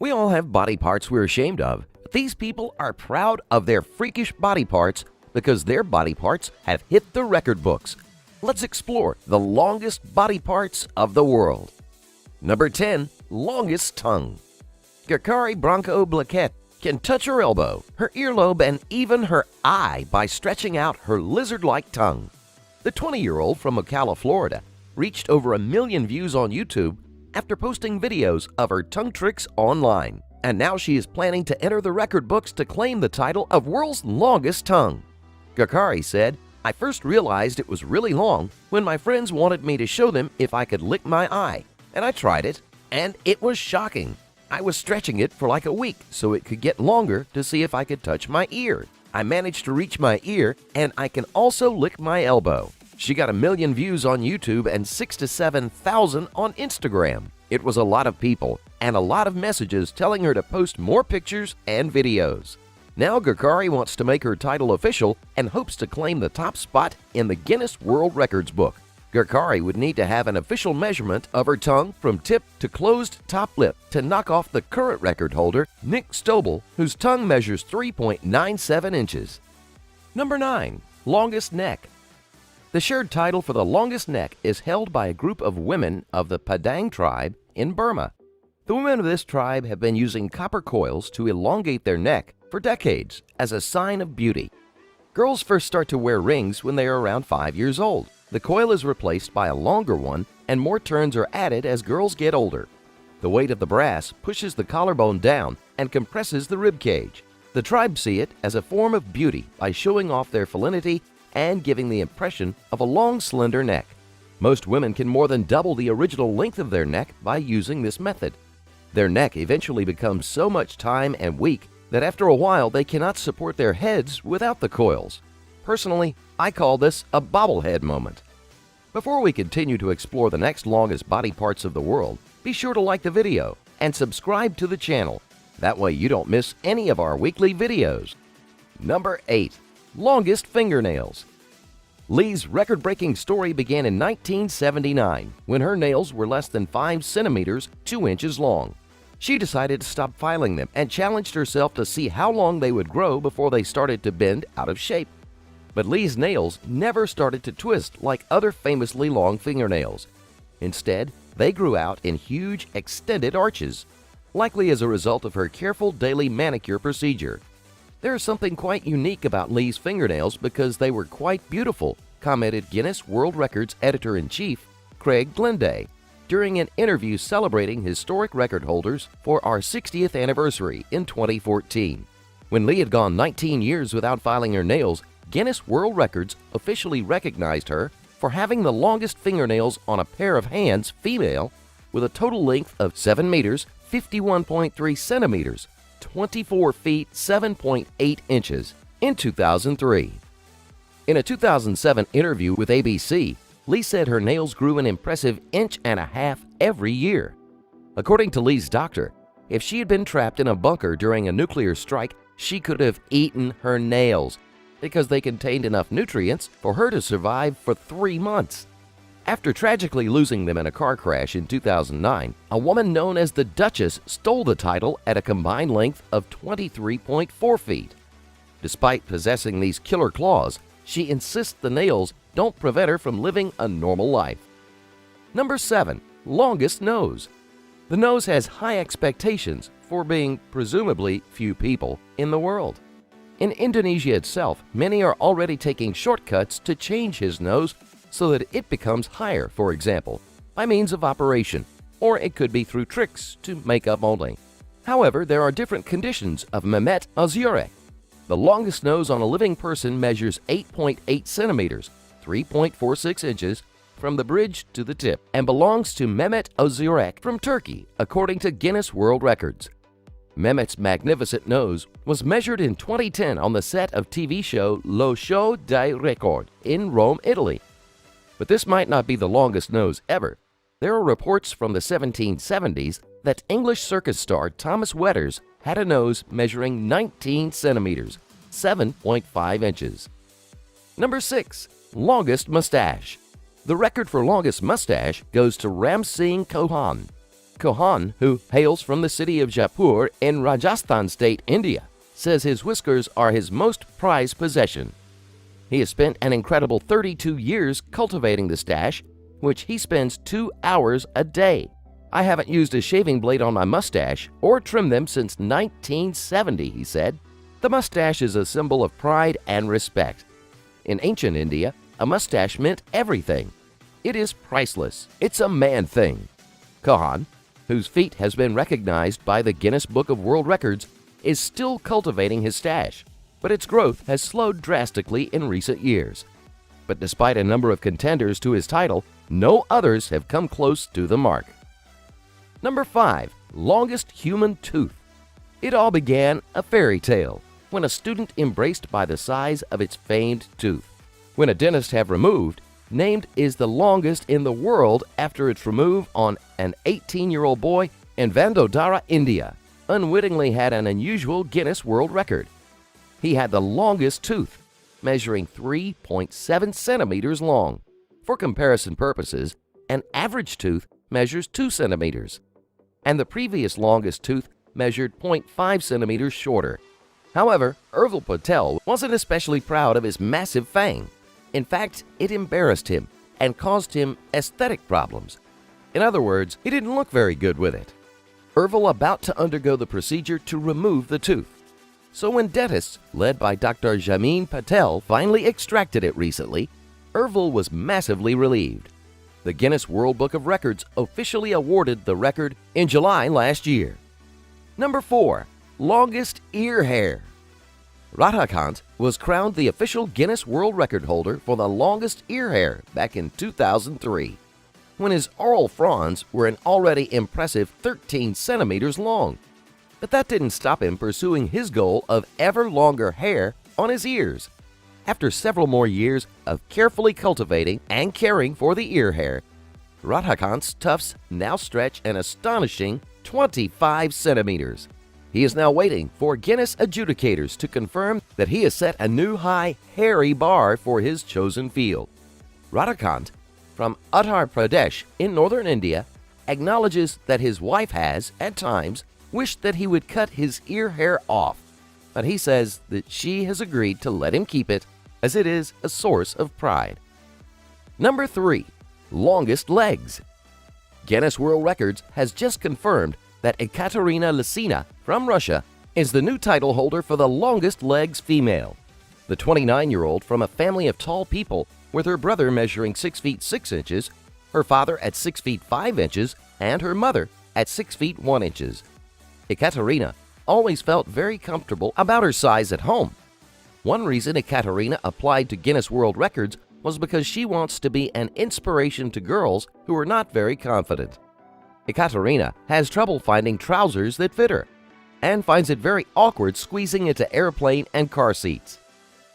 We all have body parts we're ashamed of, but these people are proud of their freakish body parts because their body parts have hit the record books. Let's explore the longest body parts of the world. Number 10. Longest tongue. Gakari Bronco Blaquette can touch her elbow, her earlobe, and even her eye by stretching out her lizard-like tongue. The 20-year-old from Ocala, Florida, reached over 1 million views on YouTube after posting videos of her tongue tricks online. And now she is planning to enter the record books to claim the title of world's longest tongue. Gakari said, "I first realized it was really long when my friends wanted me to show them if I could lick my eye. And I tried it, and it was shocking. I was stretching it for like a week so it could get longer to see if I could touch my ear. I managed to reach my ear, and I can also lick my elbow." She got 1 million views on YouTube and 6,000 to 7,000 on Instagram. It was a lot of people and a lot of messages telling her to post more pictures and videos. Now Gakari wants to make her title official and hopes to claim the top spot in the Guinness World Records book. Gakari would need to have an official measurement of her tongue from tip to closed top lip to knock off the current record holder, Nick Stobel, whose tongue measures 3.97 inches. Number 9. Longest neck. The shared title for the longest neck is held by a group of women of the Padang tribe in Burma. The women of this tribe have been using copper coils to elongate their neck for decades as a sign of beauty. Girls first start to wear rings when they are around 5 years old. The coil is replaced by a longer one, and more turns are added as girls get older. The weight of the brass pushes the collarbone down and compresses the rib cage. The tribe see it as a form of beauty by showing off their feminity and giving the impression of a long, slender neck. Most women can more than double the original length of their neck by using this method. Their neck eventually becomes so much time and weak that after a while they cannot support their heads without the coils. Personally, I call this a bobblehead moment. Before we continue to explore the next longest body parts of the world, be sure to like the video and subscribe to the channel. That way you don't miss any of our weekly videos. Number 8. Longest fingernails. Lee's record-breaking story began in 1979 when her nails were less than 5 centimeters, 2 inches long. She decided to stop filing them and challenged herself to see how long they would grow before they started to bend out of shape. But Lee's nails never started to twist like other famously long fingernails. Instead, they grew out in huge, extended arches, likely as a result of her careful daily manicure procedure. "There is something quite unique about Lee's fingernails because they were quite beautiful," commented Guinness World Records editor-in-chief Craig Glenday during an interview celebrating historic record holders for our 60th anniversary in 2014. When Lee had gone 19 years without filing her nails, Guinness World Records officially recognized her for having the longest fingernails on a pair of hands, female, with a total length of 7 meters, 51.3 centimeters, 24 feet, 7.8 inches in 2003. In a 2007 interview with ABC, Lee said her nails grew an impressive 1.5 inches every year. According to Lee's doctor, if she had been trapped in a bunker during a nuclear strike, she could have eaten her nails because they contained enough nutrients for her to survive for 3 months. After tragically losing them in a car crash in 2009, a woman known as the Duchess stole the title at a combined length of 23.4 feet. Despite possessing these killer claws, she insists the nails don't prevent her from living a normal life. Number 7. Longest nose. The nose has high expectations for being presumably few people in the world. In Indonesia itself, many are already taking shortcuts to change his nose so that it becomes higher, for example, by means of operation, or it could be through tricks to makeup only. However, there are different conditions of Mehmet Özürek. The longest nose on a living person measures 8.8 centimeters, 3.46 inches, from the bridge to the tip, and belongs to Mehmet Özürek from Turkey, according to Guinness World Records. Mehmet's magnificent nose was measured in 2010 on the set of TV show Lo Show dei Record in Rome, Italy. But this might not be the longest nose ever. There are reports from the 1770s that English circus star Thomas Wetters had a nose measuring 19 centimeters, 7.5 inches. Number 6. Longest mustache. The record for longest mustache goes to Ram Singh Chauhan. Kohan, who hails from the city of Jaipur in Rajasthan state, India, says his whiskers are his most prized possession. He has spent an incredible 32 years cultivating the stash, which he spends 2 hours a day. I haven't used a shaving blade on my mustache or trimmed them since 1970, he said. The mustache is a symbol of pride and respect. In ancient India, a mustache meant everything. It is priceless. It's a man thing. Kohan, whose feat has been recognized by the Guinness Book of World Records, is still cultivating his stash, but its growth has slowed drastically in recent years. But despite a number of contenders to his title, no others have come close to the mark. Number 5. Longest human tooth. It all began a fairy tale when a student embraced by the size of its famed tooth. When a dentist have removed, named is the longest in the world after its remove on an 18-year-old boy in Vadodara, India, unwittingly had an unusual Guinness World Record. He had the longest tooth, measuring 3.7 centimeters long. For comparison purposes, an average tooth measures 2 centimeters, and the previous longest tooth measured 0.5 centimeters shorter. However, Urval Patel wasn't especially proud of his massive fang. In fact, it embarrassed him and caused him aesthetic problems. In other words, he didn't look very good with it. Urval about to undergo the procedure to remove the tooth. So when dentists, led by Dr. Jamin Patel, finally extracted it recently, Urval was massively relieved. The Guinness World Book of Records officially awarded the record in July last year. Number 4. Longest ear hair. Radhakant was crowned the official Guinness World Record holder for the longest ear hair back in 2003, when his oral fronds were an already impressive 13 centimeters long. But that didn't stop him pursuing his goal of ever longer hair on his ears. After several more years of carefully cultivating and caring for the ear hair, Radhakant's tufts now stretch an astonishing 25 centimeters. He is now waiting for Guinness adjudicators to confirm that he has set a new high, hairy bar for his chosen field. Radhakant, from Uttar Pradesh in northern India, acknowledges that his wife has, at times, wished that he would cut his ear hair off, but he says that she has agreed to let him keep it as it is a source of pride. Number 3. Longest legs. Guinness World Records has just confirmed that Ekaterina Lysina from Russia is the new title holder for the longest legs female. The 29-year-old from a family of tall people, with her brother measuring 6 feet 6 inches, her father at 6 feet 5 inches, and her mother at 6 feet 1 inches. Ekaterina always felt very comfortable about her size at home. One reason Ekaterina applied to Guinness World Records was because she wants to be an inspiration to girls who are not very confident. Ekaterina has trouble finding trousers that fit her and finds it very awkward squeezing into airplane and car seats.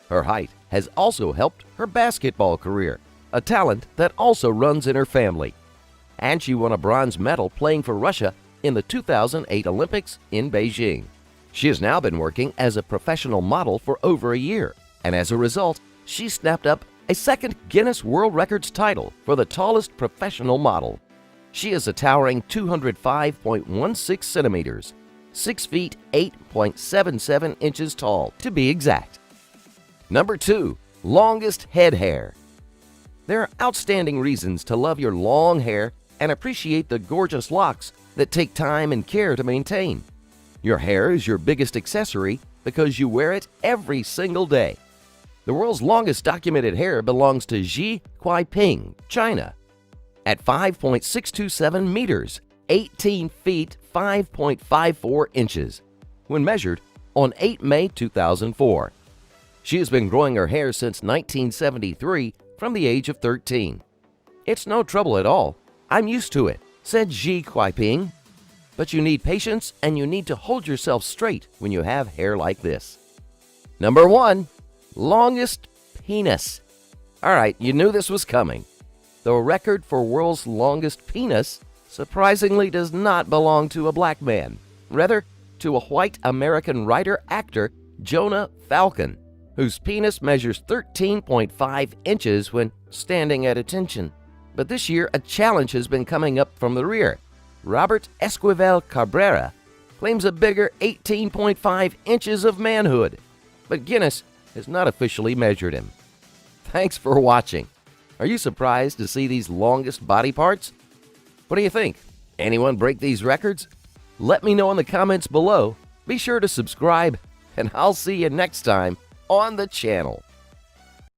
Her height has also helped her basketball career, a talent that also runs in her family. And she won a bronze medal playing for Russia in the 2008 Olympics in Beijing. She has now been working as a professional model for over a year, and as a result, she snapped up a second Guinness World Records title for the tallest professional model. She is a towering 205.16 centimeters, 6 feet 8.77 inches tall, to be exact. Number 2. Longest head hair. There are outstanding reasons to love your long hair and appreciate the gorgeous locks that take time and care to maintain. Your hair is your biggest accessory because you wear it every single day. The world's longest documented hair belongs to Xi Jinping, China, at 5.627 meters, 18 feet 5.54 inches, when measured on 8 May 2004. She has been growing her hair since 1973 from the age of 13. "It's no trouble at all. I'm used to it," said Xi Jinping. But you need patience and you need to hold yourself straight when you have hair like this. Number 1. Longest penis. Alright, you knew this was coming. The record for world's longest penis surprisingly does not belong to a black man, rather to a white American writer-actor, Jonah Falcon, whose penis measures 13.5 inches when standing at attention. But this year, a challenge has been coming up from the rear. Robert Esquivel Cabrera claims a bigger 18.5 inches of manhood, but Guinness has not officially measured him. Thanks for watching. Are you surprised to see these longest body parts? What do you think? Anyone break these records? Let me know in the comments below. Be sure to subscribe, and I'll see you next time on the channel.